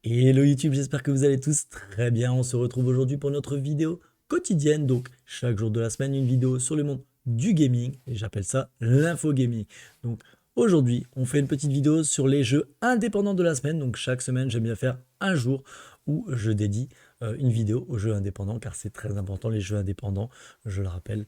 Hello YouTube, j'espère que vous allez tous très bien. On se retrouve aujourd'hui pour notre vidéo quotidienne. Donc, chaque jour de la semaine, une vidéo sur le monde du gaming. Et j'appelle ça l'info gaming. Donc, aujourd'hui, on fait une petite vidéo sur les jeux indépendants de la semaine. Donc, chaque semaine, j'aime bien faire un jour où je dédie une vidéo aux jeux indépendants. Car c'est très important, les jeux indépendants, je le rappelle.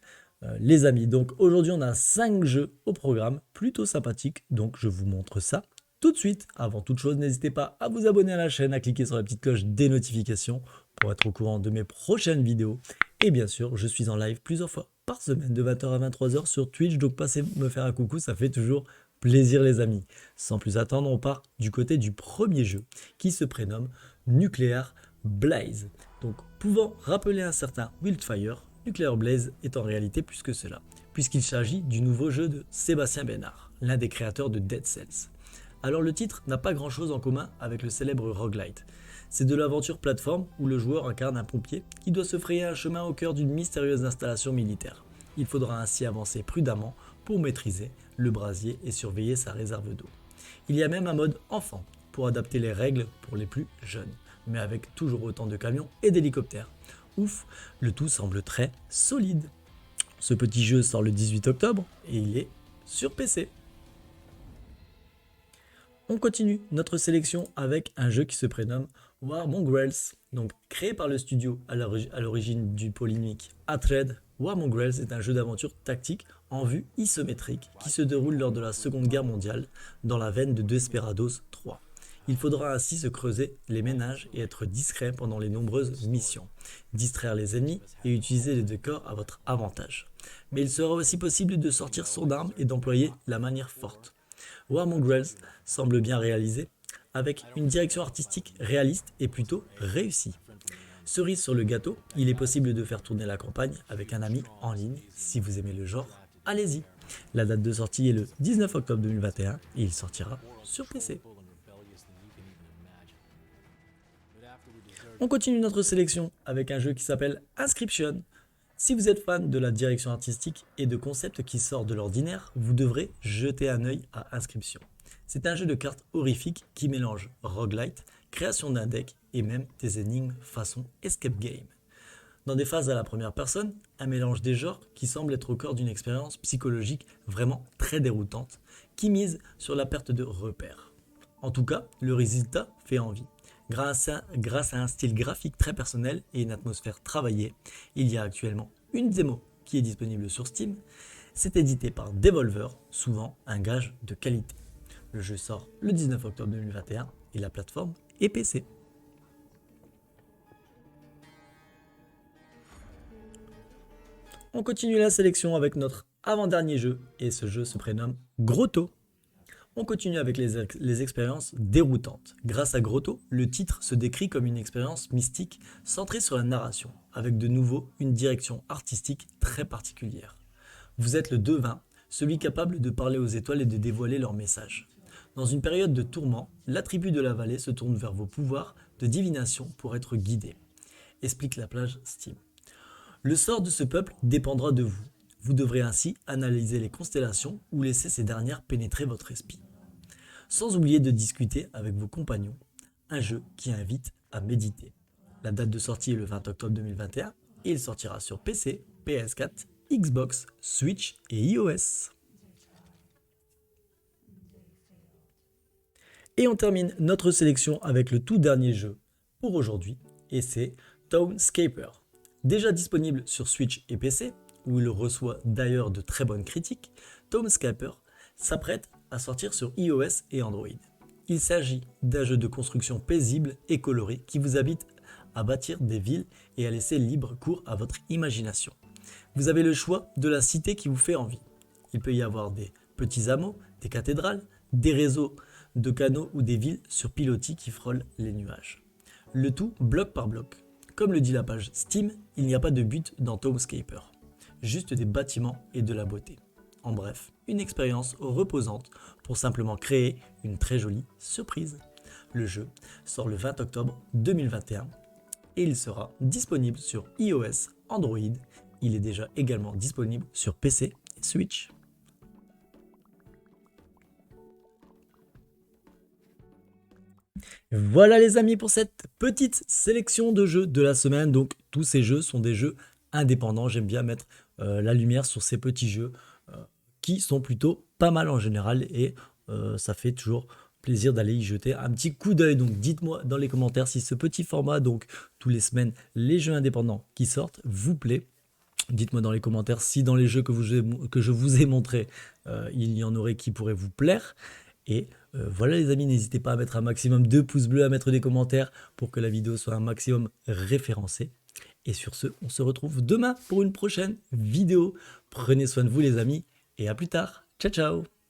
Les amis, donc aujourd'hui on a 5 jeux au programme, plutôt sympathiques, donc je vous montre ça tout de suite. Avant toute chose, n'hésitez pas à vous abonner à la chaîne, à cliquer sur la petite cloche des notifications pour être au courant de mes prochaines vidéos. Et bien sûr, je suis en live plusieurs fois par semaine de 20h à 23h sur Twitch, donc passez me faire un coucou, ça fait toujours plaisir les amis. Sans plus attendre, on part du côté du premier jeu qui se prénomme Nuclear Blaze. Donc, pouvant rappeler un certain Wildfire, Nuclear Blaze est en réalité plus que cela, puisqu'il s'agit du nouveau jeu de Sébastien Bénard, l'un des créateurs de Dead Cells. Alors le titre n'a pas grand chose en commun avec le célèbre roguelite. C'est de l'aventure plateforme où le joueur incarne un pompier qui doit se frayer un chemin au cœur d'une mystérieuse installation militaire. Il faudra ainsi avancer prudemment pour maîtriser le brasier et surveiller sa réserve d'eau. Il y a même un mode enfant pour adapter les règles pour les plus jeunes, mais avec toujours autant de camions et d'hélicoptères. Ouf, le tout semble très solide. Ce petit jeu sort le 18 octobre et il est sur PC. On continue notre sélection avec un jeu qui se prénomme War Mongrels. Donc créé par le studio à l'origine du polémique Hatred, War Mongrels est un jeu d'aventure tactique en vue isométrique qui se déroule lors de la Seconde Guerre mondiale dans la veine de Desperados 3. Il faudra ainsi se creuser les ménages et être discret pendant les nombreuses missions, distraire les ennemis et utiliser les décors à votre avantage. Mais il sera aussi possible de sortir son arme et d'employer la manière forte. War Mongrels semble bien réalisé, avec une direction artistique réaliste et plutôt réussie. Cerise sur le gâteau, il est possible de faire tourner la campagne avec un ami en ligne. Si vous aimez le genre, allez-y. La date de sortie est le 19 octobre 2021 et il sortira sur PC. On continue notre sélection avec un jeu qui s'appelle Inscription. Si vous êtes fan de la direction artistique et de concepts qui sortent de l'ordinaire, vous devrez jeter un œil à Inscription. C'est un jeu de cartes horrifique qui mélange roguelite, création d'un deck et même des énigmes façon escape game. Dans des phases à la première personne, un mélange des genres qui semble être au cœur d'une expérience psychologique vraiment très déroutante, qui mise sur la perte de repères. En tout cas, le résultat fait envie. Grâce à un style graphique très personnel et une atmosphère travaillée, il y a actuellement une démo qui est disponible sur Steam. C'est édité par Devolver, souvent un gage de qualité. Le jeu sort le 19 octobre 2021 et la plateforme est PC. On continue la sélection avec notre avant-dernier jeu et ce jeu se prénomme Grotto. On continue avec les expériences déroutantes. Grâce à Grotto, le titre se décrit comme une expérience mystique centrée sur la narration, avec de nouveau une direction artistique très particulière. Vous êtes le devin, celui capable de parler aux étoiles et de dévoiler leurs messages. Dans une période de tourment, la tribu de la vallée se tourne vers vos pouvoirs de divination pour être guidée, explique la plage Steam. Le sort de ce peuple dépendra de vous. Vous devrez ainsi analyser les constellations ou laisser ces dernières pénétrer votre esprit. Sans oublier de discuter avec vos compagnons, un jeu qui invite à méditer. La date de sortie est le 20 octobre 2021 et il sortira sur PC, PS4, Xbox, Switch et iOS. Et on termine notre sélection avec le tout dernier jeu pour aujourd'hui et c'est Townscaper. Déjà disponible sur Switch et PC, où il reçoit d'ailleurs de très bonnes critiques, Townscaper s'apprête à sortir sur iOS et Android. Il s'agit d'un jeu de construction paisible et coloré qui vous invite à bâtir des villes et à laisser libre cours à votre imagination. Vous avez le choix de la cité qui vous fait envie. Il peut y avoir des petits hameaux, des cathédrales, des réseaux de canaux ou des villes sur pilotis qui frôlent les nuages. Le tout bloc par bloc. Comme le dit la page Steam, il n'y a pas de but dans Townscaper, juste des bâtiments et de la beauté. En bref, une expérience reposante pour simplement créer une très jolie surprise. Le jeu sort le 20 octobre 2021 et il sera disponible sur iOS, Android. Il est déjà également disponible sur PC et Switch. Voilà les amis pour cette petite sélection de jeux de la semaine. Donc tous ces jeux sont des jeux indépendants. J'aime bien mettre la lumière sur ces petits jeux euh, qui sont plutôt pas mal en général et ça fait toujours plaisir d'aller y jeter un petit coup d'œil. Donc dites-moi dans les commentaires si ce petit format, donc tous les semaines, les jeux indépendants qui sortent, vous plaît. Dites-moi dans les commentaires si dans les jeux que je vous ai montrés, il y en aurait qui pourraient vous plaire. Et voilà les amis, n'hésitez pas à mettre un maximum de pouces bleus, à mettre des commentaires pour que la vidéo soit un maximum référencée. Et sur ce, on se retrouve demain pour une prochaine vidéo. Prenez soin de vous les amis et à plus tard. Ciao ciao.